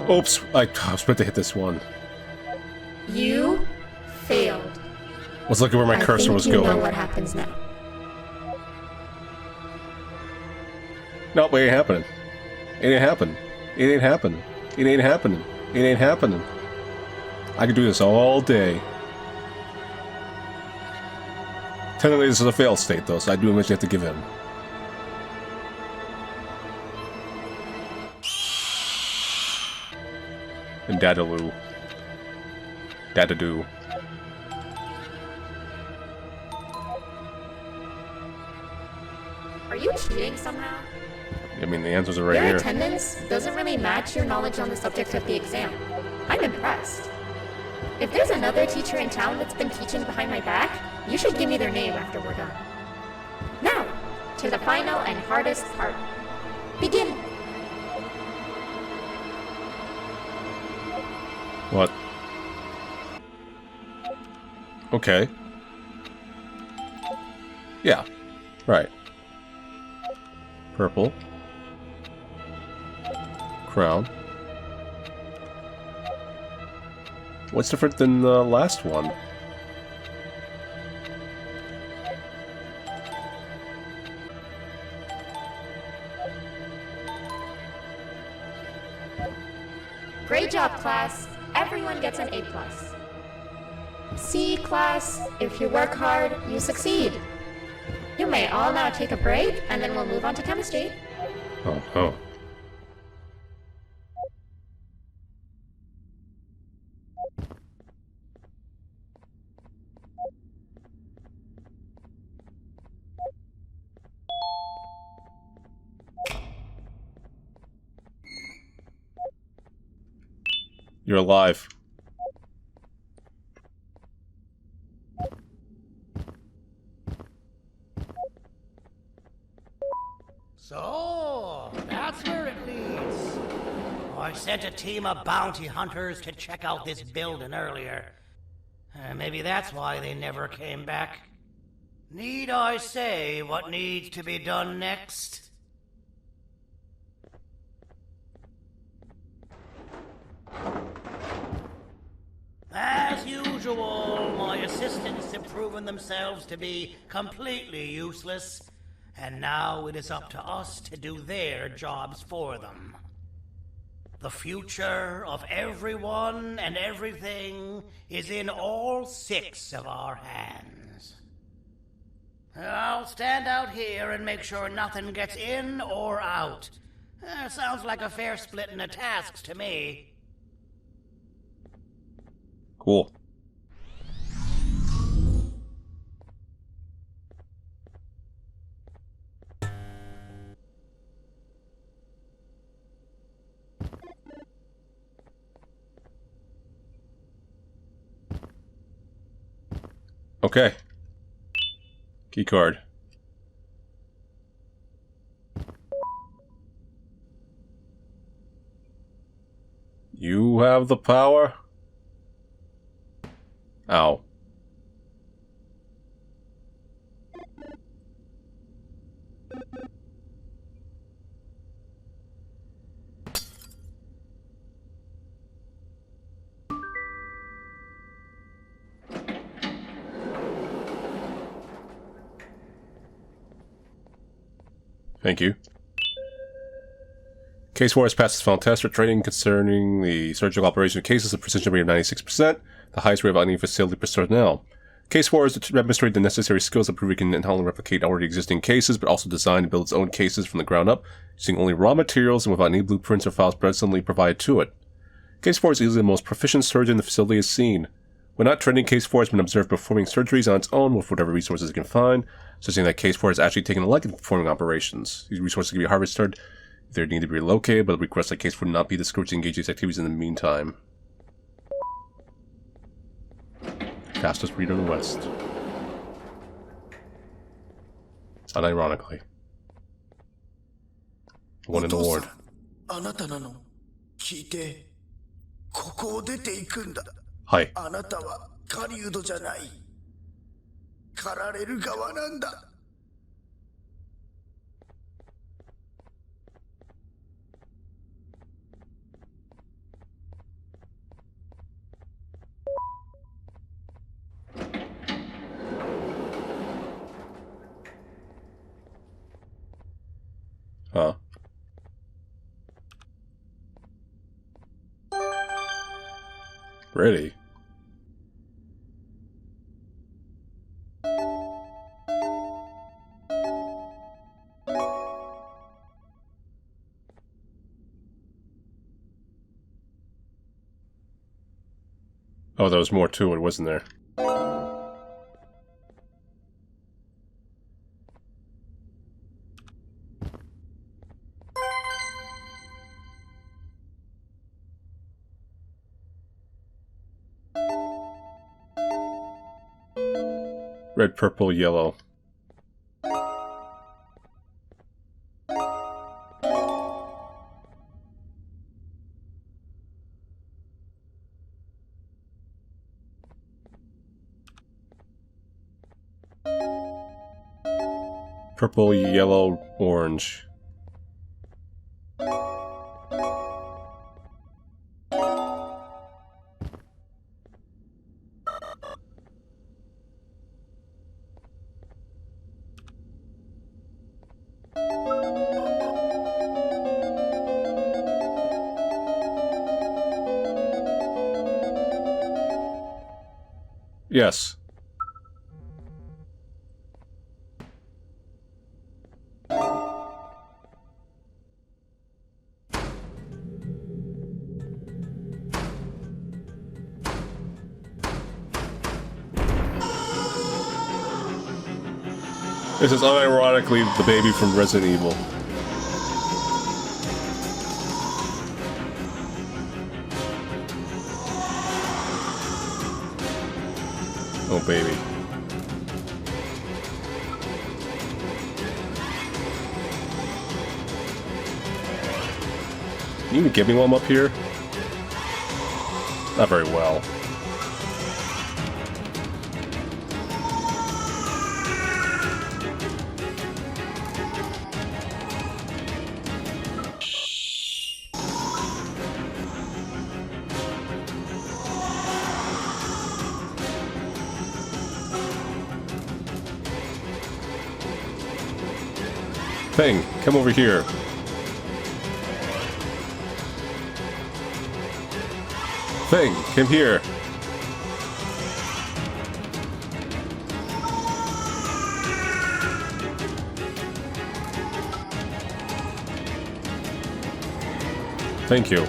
Oops, I was about to hit this one. You failed. Let's look at where my cursor was going. I know what happens now. Nope, it ain't happening. It ain't happening. It ain't happening. It ain't happening. It ain't happening. I could do this all day. Technically, this is a failed state, though, so I do eventually have to give in. And Dadadoo. Dadadoo. Are you cheating somehow? I mean, the answers are right Your here. attendance doesn't really match your knowledge on the subject of the exam. I'm impressed. If there's another teacher in town that's been teaching behind my back, you should give me their name after we're done. Now, to the final and hardest part. Begin. What? Okay. Yeah. Right. Purple. Crown. What's different than the last one? Great job, class. Everyone gets an A+. C class, if you work hard, you succeed. You may all now take a break, and then we'll move on to chemistry. Oh. You're alive. So, that's where it leads. I sent a team of bounty hunters to check out this building earlier. Maybe that's why they never came back. Need I say what needs to be done next? As usual, my assistants have proven themselves to be completely useless, and now it is up to us to do their jobs for them. The future of everyone and everything is in all 6 of our hands. I'll stand out here and make sure nothing gets in or out. Sounds like a fair splitting of tasks to me. Cool. Okay. Keycard. You have the power? Ow. Thank you. Case 4 has passed its final test for training concerning the surgical operation of cases of precision rate of 96%, the highest rate of any facility personnel. Case 4 has demonstrated the necessary skills that prove it can not only replicate already existing cases, but also design and build its own cases from the ground up, using only raw materials and without any blueprints or files presently provided to it. Case 4 is easily the most proficient surgeon the facility has seen. When not training, Case 4 has been observed performing surgeries on its own with whatever resources it can find, suggesting that Case 4 has actually taken a liking to performing operations. These resources can be harvested if they need to be relocated, but request that Case 4 not be discouraged to engage these activities in the meantime. Fastest reader in the West. Unironically. Won an award. あなたなの聞いてここを出ていくんだはいあなたは狩人じゃない狩られる側なんだ Huh. Really? Oh, there was more to it, wasn't there? Red, purple, yellow. Purple, yellow, orange. Yes. This is unironically the baby from Resident Evil. Oh, baby. Can you even get me while I'm up here? Not very well. Thing, come over here. Thing, come here. Thank you.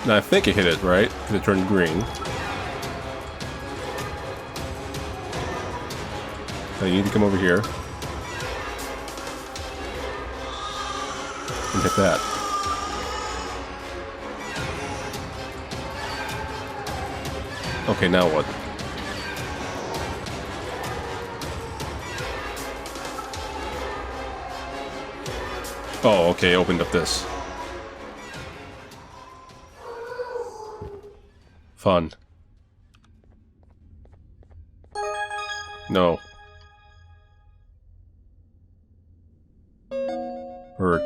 Now I think it hit it, right? Because it turned green. Now you need to come over here. And hit that. Okay, now what? Oh, okay, opened up this. Fun. No. Bird.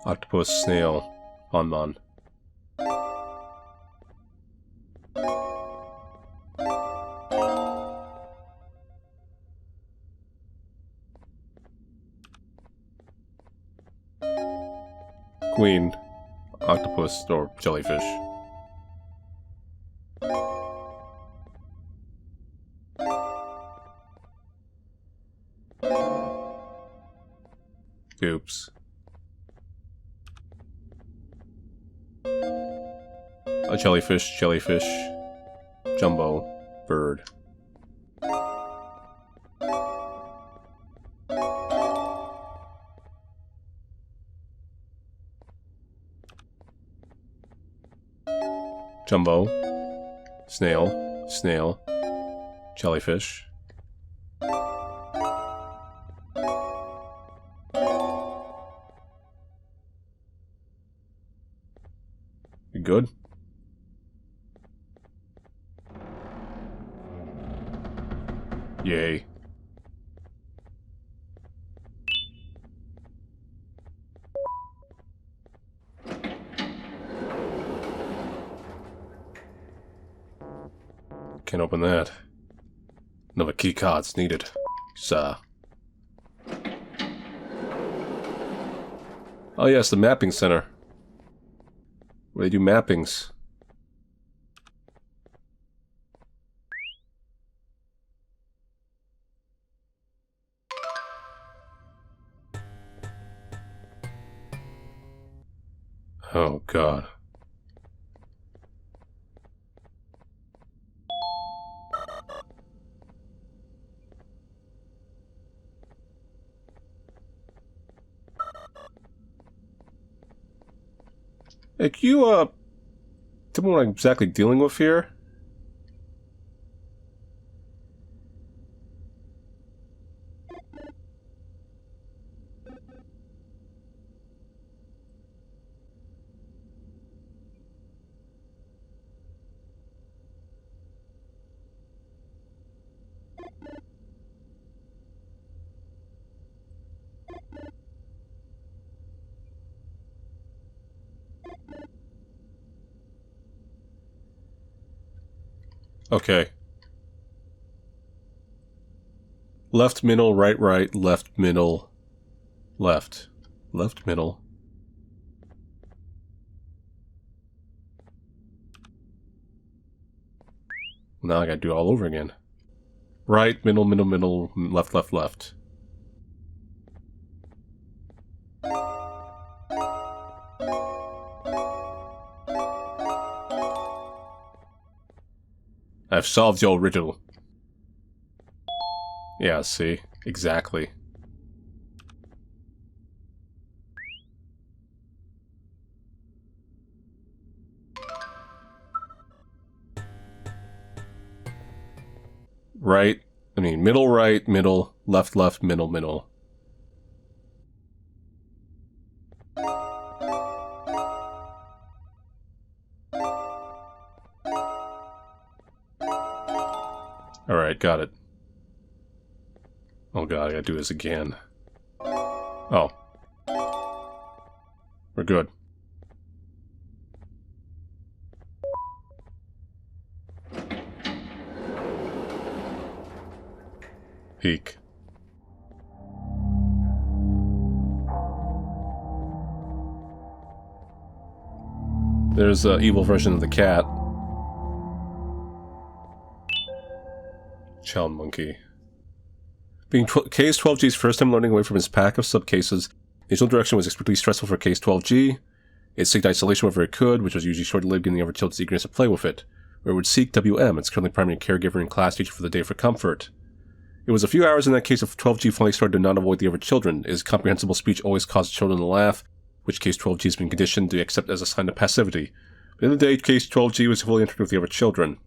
Octopus, snail, Banban. Queen, octopus, or jellyfish. A jellyfish, jumbo, bird. Jumbo, snail, jellyfish. You good? Yay. Can't open that. Another key card's needed. Sir. Oh yes, the mapping center. Where they do mappings. Oh god. Hey, can you, tell me what I'm exactly dealing with here? Okay. Left, middle, right, left, middle, left. Left, middle. Now I gotta do it all over again. Right, middle, left, left. I've solved your riddle. Yeah, see? Exactly. Right, middle, right, middle, left, middle. Alright, got it. Oh god, I gotta do this again. Oh. We're good. Peek. There's an evil version of the cat. Child monkey. Being Case 12G's first time learning away from his pack of subcases, the initial direction was extremely stressful for Case 12G. It seeked isolation wherever it could, which was usually short-lived given the other children's eagerness to play with it. Or it would seek WM, its currently primary caregiver and class teacher for the day for comfort. It was a few hours in that Case of 12G finally started to not avoid the other children. His comprehensible speech always caused children to laugh, which Case 12G has been conditioned to accept as a sign of passivity. But in the day, Case 12G was fully interactive with the other children.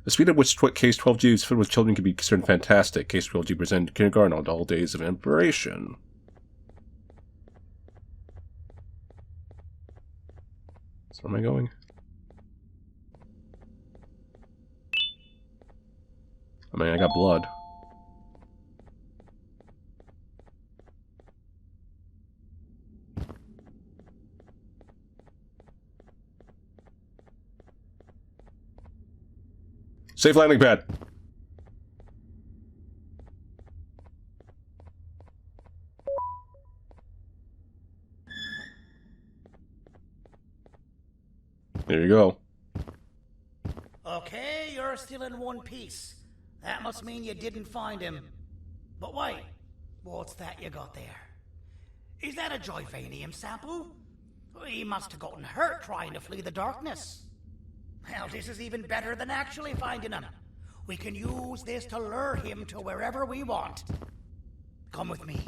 The speed at which Case 12G is filled with children can be considered fantastic. Case 12G presented kindergarten on all days of operation. So where am I going? I got blood. Safe landing pad. There you go. Okay, you're still in one piece. That must mean you didn't find him. But wait, what's that you got there? Is that a Joyvanium sample? He must have gotten hurt trying to flee the darkness. Well, this is even better than actually finding him. We can use this to lure him to wherever we want. Come with me.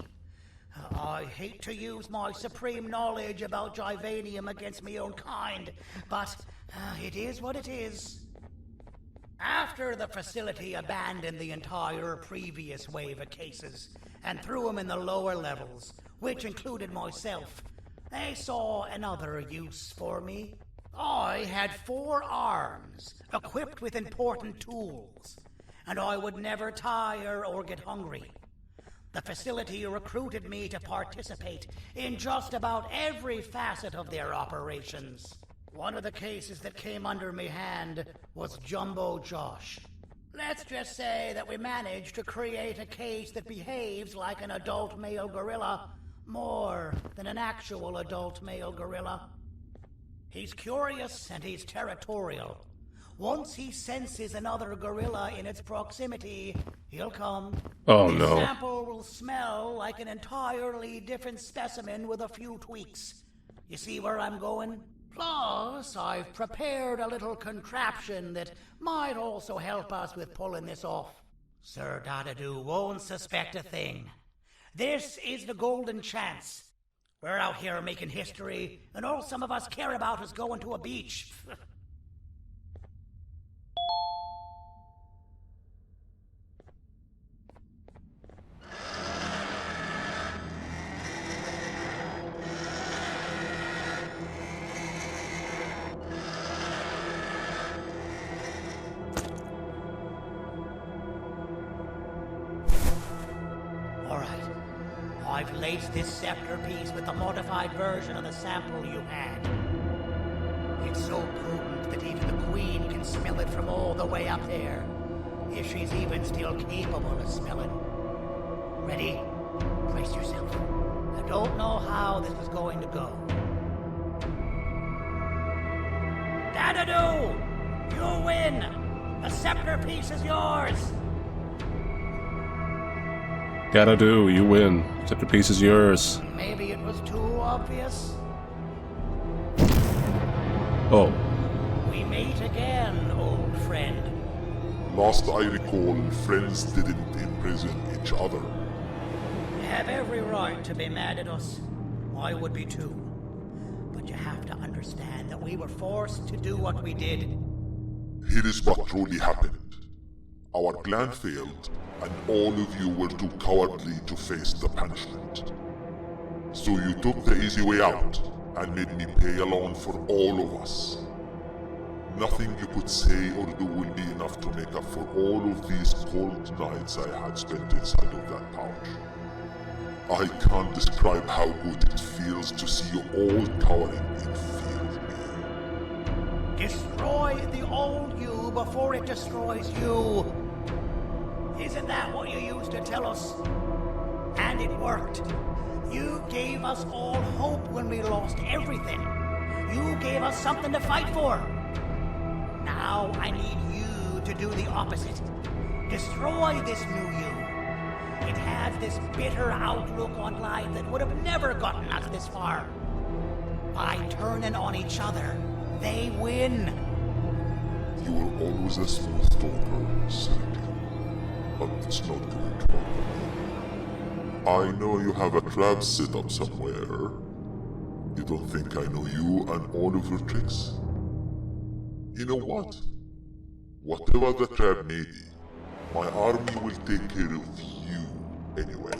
I hate to use my supreme knowledge about Givanium against my own kind, but it is what it is. After the facility abandoned the entire previous wave of cases and threw them in the lower levels, which included myself, they saw another use for me. I had 4 arms, equipped with important tools, and I would never tire or get hungry. The facility recruited me to participate in just about every facet of their operations. One of the cases that came under me hand was Jumbo Josh. Let's just say that we managed to create a case that behaves like an adult male gorilla, more than an actual adult male gorilla. He's curious and he's territorial. Once he senses another gorilla in its proximity, he'll come. Oh, His no. sample will smell like an entirely different specimen with a few tweaks. You see where I'm going? Plus, I've prepared a little contraption that might also help us with pulling this off. Sir Dadadoo won't suspect a thing. This is the golden chance. We're out here making history, and all some of us care about is going to a beach. I've laced this scepter piece with the modified version of the sample you had. It's so potent that even the Queen can smell it from all the way up there, if she's even still capable of smelling. Ready? Brace yourself. I don't know how this is going to go. Dadadoo! You win! The scepter piece is yours! Dadadoo, you win. Scepter piece is yours. Maybe it was too obvious. Oh. We meet again, old friend. Last I recall, friends didn't imprison each other. You have every right to be mad at us. I would be too. But you have to understand that we were forced to do what we did. Here is what truly happened. Our plan failed, and all of you were too cowardly to face the punishment. So you took the easy way out, and made me pay alone for all of us. Nothing you could say or do will be enough to make up for all of these cold nights I had spent inside of that pouch. I can't describe how good it feels to see you all cowering in fear of me. Destroy the old you before it destroys you. Isn't that what you used to tell us? And it worked. You gave us all hope when we lost everything. You gave us something to fight for. Now I need you to do the opposite. Destroy this new you. It has this bitter outlook on life that would have never gotten us this far. By turning on each other, they win. You were always a smooth talker, Sergio. But it's not going to happen. I know you have a trap set up somewhere. You don't think I know you and all of your tricks? You know what? Whatever the trap may be, my army will take care of you anyway.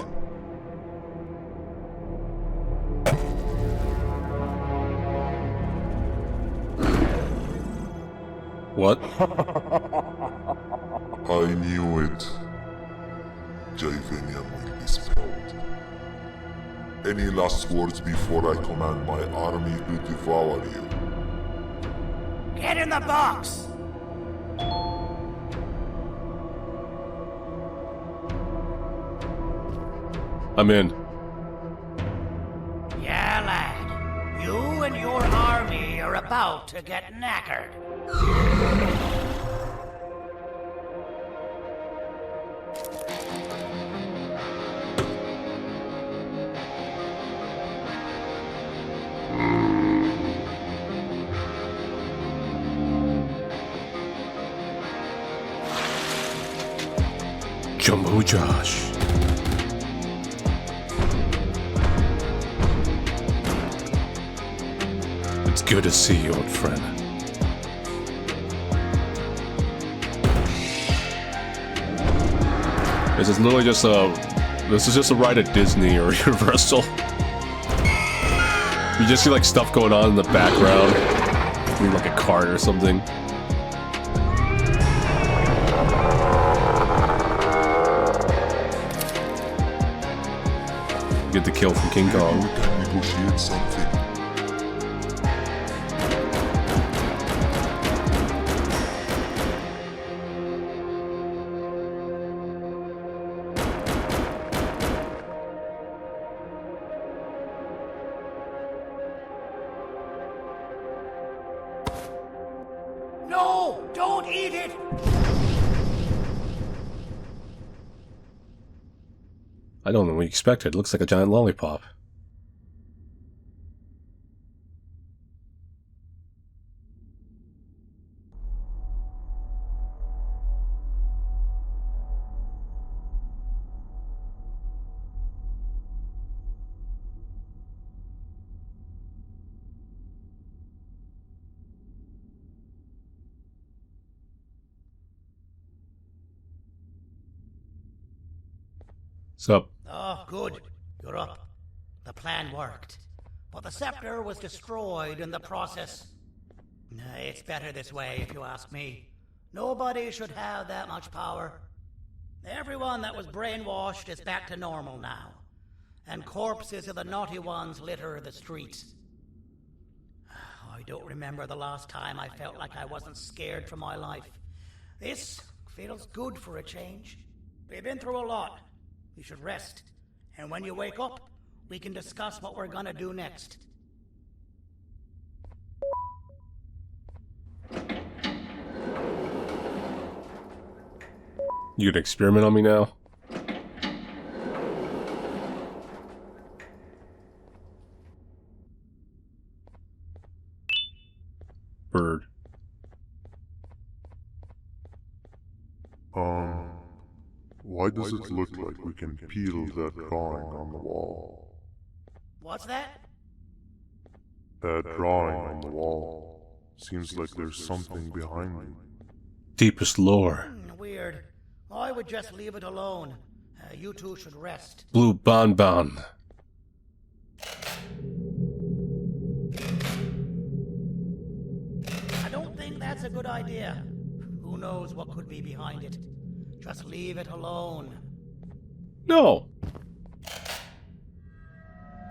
What? I knew it. Givanium will be spelled. Any last words before I command my army to devour you? Get in the box! I'm in. Yeah, lad. You and your army are about to get knackered. Jumbo Josh. It's good to see you, old friend. This is literally just this is just a ride at Disney or Universal. You just see like stuff going on in the background. Maybe like a cart or something. Get the kill from King Kong. Negotiate something. No! Don't eat it! I don't know what you expected. It looks like a giant lollipop. Sup? Oh, good. You're up. The plan worked. But the scepter was destroyed in the process. It's better this way, if you ask me. Nobody should have that much power. Everyone that was brainwashed is back to normal now. And corpses of the naughty ones litter the streets. I don't remember the last time I felt like I wasn't scared for my life. This feels good for a change. We've been through a lot. You should rest. And when you wake up, we can discuss what we're gonna do next. You gonna experiment on me now? Bird. Why does it look like we can peel that drawing on the wall? What's that? That drawing on the wall. Seems like there's something behind it. Deepest lore. Weird. I would just leave it alone. You two should rest. Blue Banban. I don't think that's a good idea. Who knows what could be behind it? Just leave it alone. No.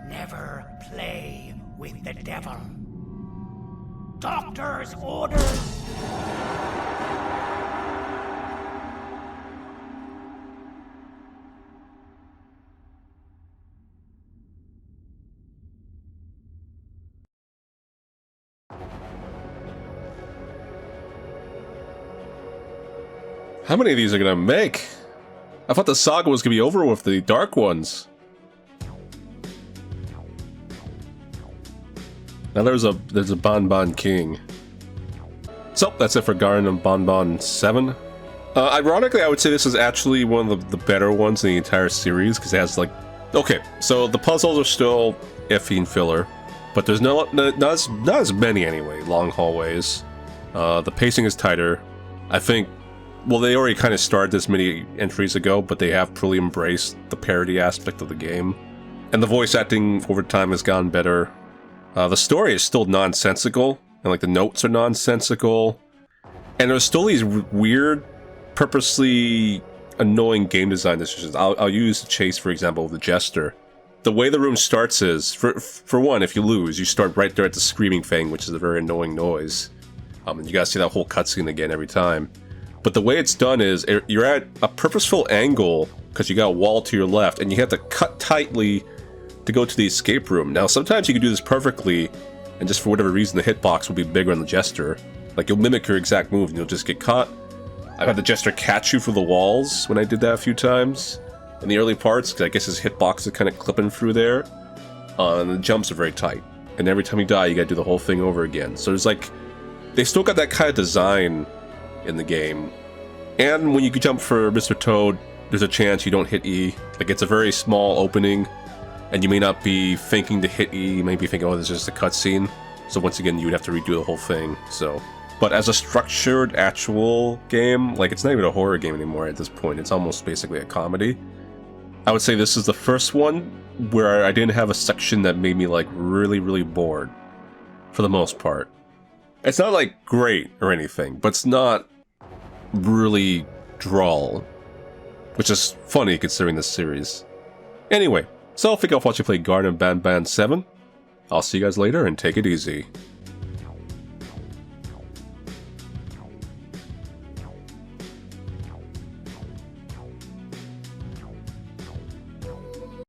Never play with the devil. Doctor's orders! How many of these are gonna make? I thought the saga was gonna be over with the dark ones. Now there's a Banban King. So that's it for Garten of Banban 7. Ironically, I would say this is actually one of the better ones in the entire series because it has like, okay, so the puzzles are still iffy and filler, but there's not as many anyway. Long hallways. The pacing is tighter. I think. Well, they already kind of started this many entries ago, but they have truly embraced the parody aspect of the game. And the voice acting over time has gotten better. The story is still nonsensical, and like the notes are nonsensical. And there's still these weird, purposely annoying game design decisions. I'll use the chase, for example, with the Jester. The way the room starts is, for one, if you lose, you start right there at the screaming thing, which is a very annoying noise. And you gotta see that whole cutscene again every time. But the way it's done is, you're at a purposeful angle, because you got a wall to your left, and you have to cut tightly to go to the escape room. Now, sometimes you can do this perfectly, and just for whatever reason, the hitbox will be bigger on the Jester. Like, you'll mimic your exact move, and you'll just get caught. I've had the Jester catch you through the walls when I did that a few times. In the early parts, because I guess his hitbox is kind of clipping through there. And the jumps are very tight. And every time you die, you gotta do the whole thing over again. So there's like... They still got that kind of design in the game. And when you jump for Mr. Toad, there's a chance you don't hit E. Like, it's a very small opening, and you may not be thinking to hit E. You may be thinking, oh, this is just a cutscene. So once again, you would have to redo the whole thing. So, but as a structured actual game, like, it's not even a horror game anymore at this point. It's almost basically a comedy. I would say this is the first one where I didn't have a section that made me, like, really, really bored. For the most part. It's not, like, great or anything, but it's not really droll. Which is funny considering this series. Anyway, so I think I'll watch you play Garten of Banban 7. I'll see you guys later and take it easy.